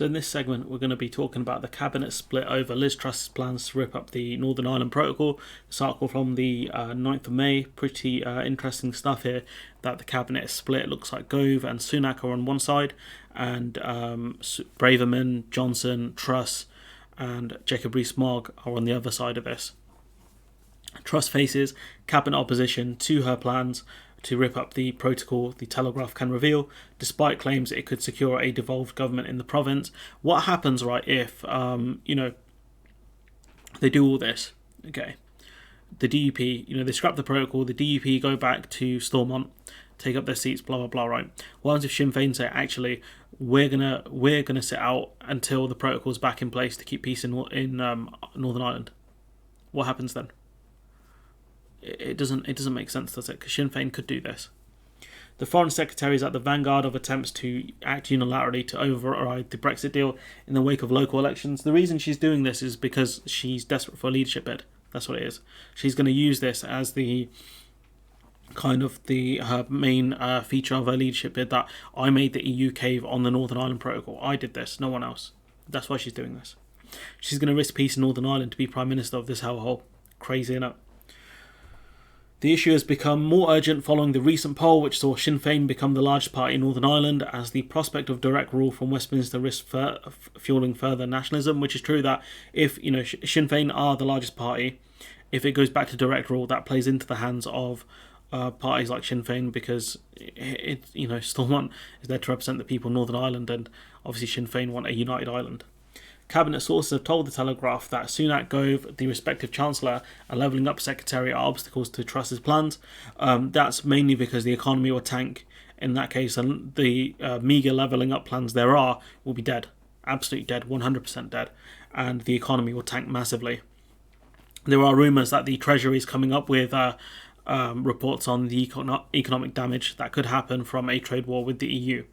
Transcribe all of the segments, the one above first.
So in this segment, we're going to be talking about the cabinet split over Liz Truss's plans to rip up the Northern Ireland Protocol. This article from the 9th of May, pretty interesting stuff here, that the cabinet is split. It looks like Gove and Sunak are on one side, and Braverman, Johnson, Truss and Jacob Rees-Mogg are on the other side of this. Truss faces cabinet opposition to her plans to rip up the protocol, the Telegraph can reveal, despite claims it could secure a devolved government in the province. What happens, right, if, they do all this? Okay. The DUP, they scrap the protocol, the DUP go back to Stormont, take up their seats, blah, blah, blah, right? What happens if Sinn Féin say, actually, we're gonna sit out until the protocol's back in place to keep peace in Northern Ireland? What happens then? It doesn't make sense, does it? Because Sinn Féin could do this. The Foreign Secretary is at the vanguard of attempts to act unilaterally to override the Brexit deal in the wake of local elections. The reason she's doing this is because she's desperate for a leadership bid. That's what it is. She's going to use this as the her main feature of her leadership bid, that I made the EU cave on the Northern Ireland Protocol. I did this, no one else. That's why she's doing this. She's going to risk peace in Northern Ireland to be Prime Minister of this hellhole. Crazy, innit? The issue has become more urgent following the recent poll, which saw Sinn Féin become the largest party in Northern Ireland, as the prospect of direct rule from Westminster risks fueling further nationalism, which is true that if, Sinn Féin are the largest party, if it goes back to direct rule, that plays into the hands of parties like Sinn Féin, because Stormont is there to represent the people of Northern Ireland, and obviously Sinn Féin want a united Ireland. Cabinet sources have told the Telegraph that Sunak, Gove, the respective Chancellor, and Levelling Up Secretary are obstacles to Truss's plans. That's mainly because the economy will tank in that case, and the meagre levelling up plans there are will be dead. Absolutely dead, 100% dead. And the economy will tank massively. There are rumours that the Treasury is coming up with reports on the economic damage that could happen from a trade war with the EU.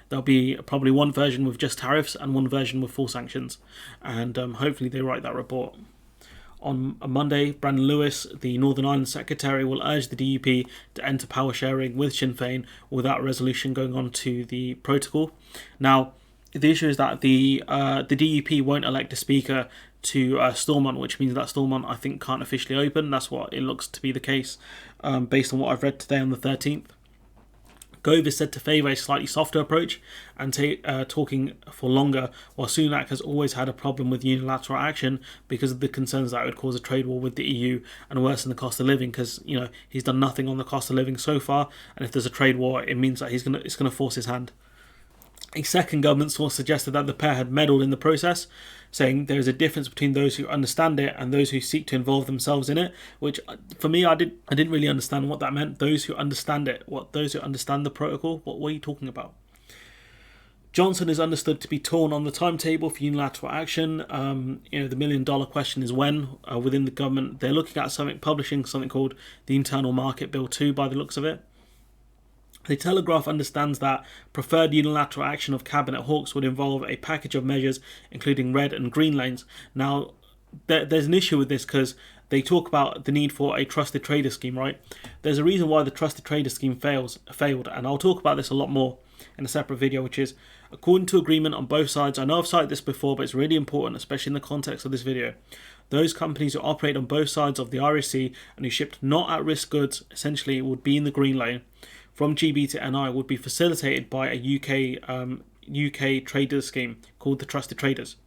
There'll be probably one version with just tariffs and one version with full sanctions, and hopefully they write that report. On Monday, Brandon Lewis, the Northern Ireland Secretary, will urge the DUP to enter power sharing with Sinn Féin without resolution going on to the protocol. Now, the issue is that the DUP won't elect a speaker to Stormont, which means that Stormont, I think, can't officially open. That's what it looks to be the case, based on what I've read today on the 13th. Gove is said to favour a slightly softer approach and talking for longer, while Sunak has always had a problem with unilateral action because of the concerns that it would cause a trade war with the EU and worsen the cost of living, because he's done nothing on the cost of living so far, and if there's a trade war, it means that it's going to force his hand. A second government source suggested that the pair had meddled in the process, saying there is a difference between those who understand it and those who seek to involve themselves in it, which for me, I didn't really understand what that meant. Those who understand it, those who understand the protocol, what are you talking about? Johnson is understood to be torn on the timetable for unilateral action. The million-dollar question is when. Within the government, they're looking at publishing something called the Internal Market Bill 2 by the looks of it. The Telegraph understands that preferred unilateral action of Cabinet Hawks would involve a package of measures, including red and green lanes. Now, there's an issue with this because they talk about the need for a trusted trader scheme, right? There's a reason why the trusted trader scheme failed, and I'll talk about this a lot more in a separate video, which is, according to agreement on both sides, I know I've cited this before, but it's really important, especially in the context of this video, those companies who operate on both sides of the Irish Sea and who shipped not at-risk goods, essentially would be in the green lane, from GB to NI, would be facilitated by a UK traders scheme called the Trusted Traders.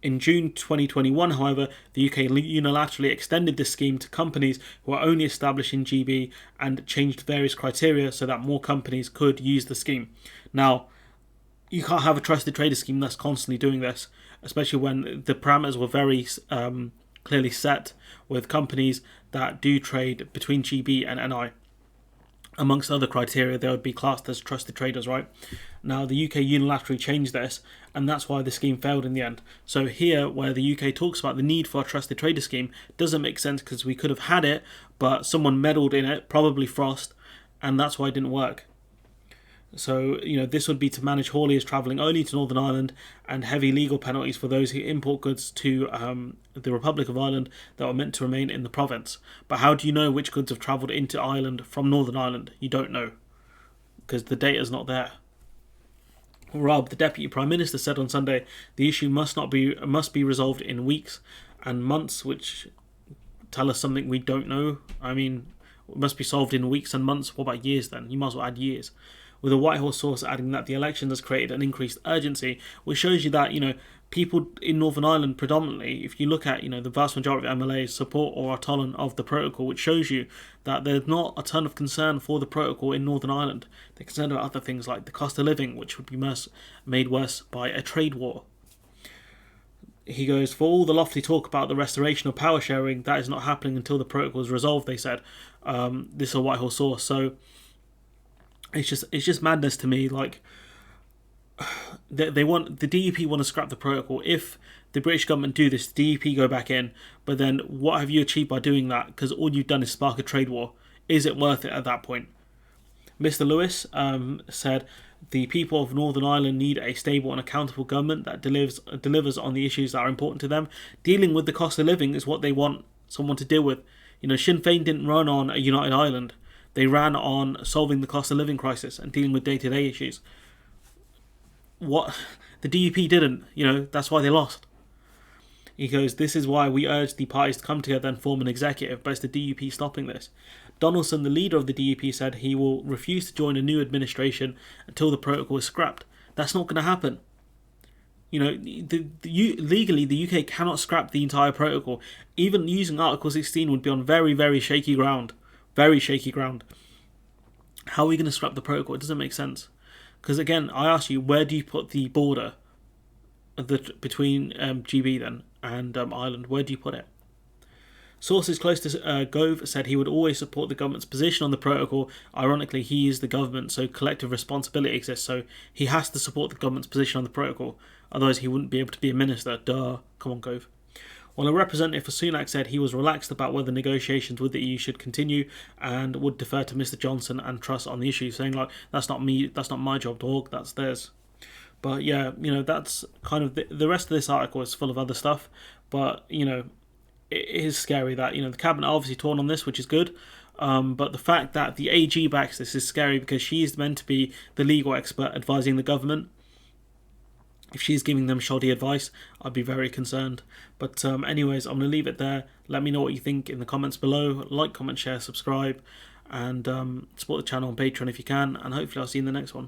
In June 2021, however, the UK unilaterally extended this scheme to companies who are only established in GB and changed various criteria so that more companies could use the scheme. Now, you can't have a Trusted Trader scheme that's constantly doing this, especially when the parameters were very clearly set with companies that do trade between GB and NI. Amongst other criteria, they would be classed as trusted traders, right? Now, the UK unilaterally changed this, and that's why the scheme failed in the end. So here, where the UK talks about the need for a trusted trader scheme, doesn't make sense because we could have had it, but someone meddled in it, probably Frost, and that's why it didn't work. So, this would be to manage hauliers travelling only to Northern Ireland, and heavy legal penalties for those who import goods to the Republic of Ireland that were meant to remain in the province. But how do you know which goods have travelled into Ireland from Northern Ireland? You don't know, because the data's not there. Rob, the Deputy Prime Minister, said on Sunday the issue must be resolved in weeks and months, which tell us something we don't know. I mean, it must be solved in weeks and months. What about years then? You might as well add years. With a Whitehall source adding that the election has created an increased urgency, which shows you that, people in Northern Ireland predominantly, if you look at, the vast majority of MLAs support or are tolerant of the protocol, which shows you that there's not a ton of concern for the protocol in Northern Ireland. They're concerned about other things like the cost of living, which would be made worse by a trade war. He goes, for all the lofty talk about the restoration of power sharing, that is not happening until the protocol is resolved, they said. This is a Whitehall source. So it's just madness to me. Like, they want, the DUP want to scrap the protocol. If the British government do this, the DUP go back in. But then what have you achieved by doing that? Because all you've done is spark a trade war. Is it worth it at that point? Mr. Lewis said, the people of Northern Ireland need a stable and accountable government that delivers on the issues that are important to them. Dealing with the cost of living is what they want someone to deal with. Sinn Féin didn't run on a united Ireland. They ran on solving the cost of living crisis and dealing with day-to-day issues. What the DUP didn't, that's why they lost. He goes, this is why we urge the parties to come together and form an executive, but it's the DUP stopping this. Donaldson, the leader of the DUP, said he will refuse to join a new administration until the protocol is scrapped. That's not going to happen. Legally, the UK cannot scrap the entire protocol. Even using Article 16 would be on very, very shaky ground. Very shaky ground. How are we going to scrap the protocol? It doesn't make sense. Because again, I ask you, where do you put the border between GB then and Ireland? Where do you put it? Sources close to Gove said he would always support the government's position on the protocol. Ironically, he is the government, so collective responsibility exists. So he has to support the government's position on the protocol. Otherwise, he wouldn't be able to be a minister. Duh. Come on, Gove. While a representative for Sunak said he was relaxed about whether negotiations with the EU should continue and would defer to Mr. Johnson and Truss on the issue, saying like, that's not me, that's not my job, dog, that's theirs. But yeah, that's kind of the rest of this article is full of other stuff. But it is scary that the cabinet are obviously torn on this, which is good. But the fact that the AG backs this is scary because she's meant to be the legal expert advising the government. If she's giving them shoddy advice, I'd be very concerned. But anyways, I'm going to leave it there. Let me know what you think in the comments below. Like, comment, share, subscribe, and support the channel on Patreon if you can. And hopefully I'll see you in the next one.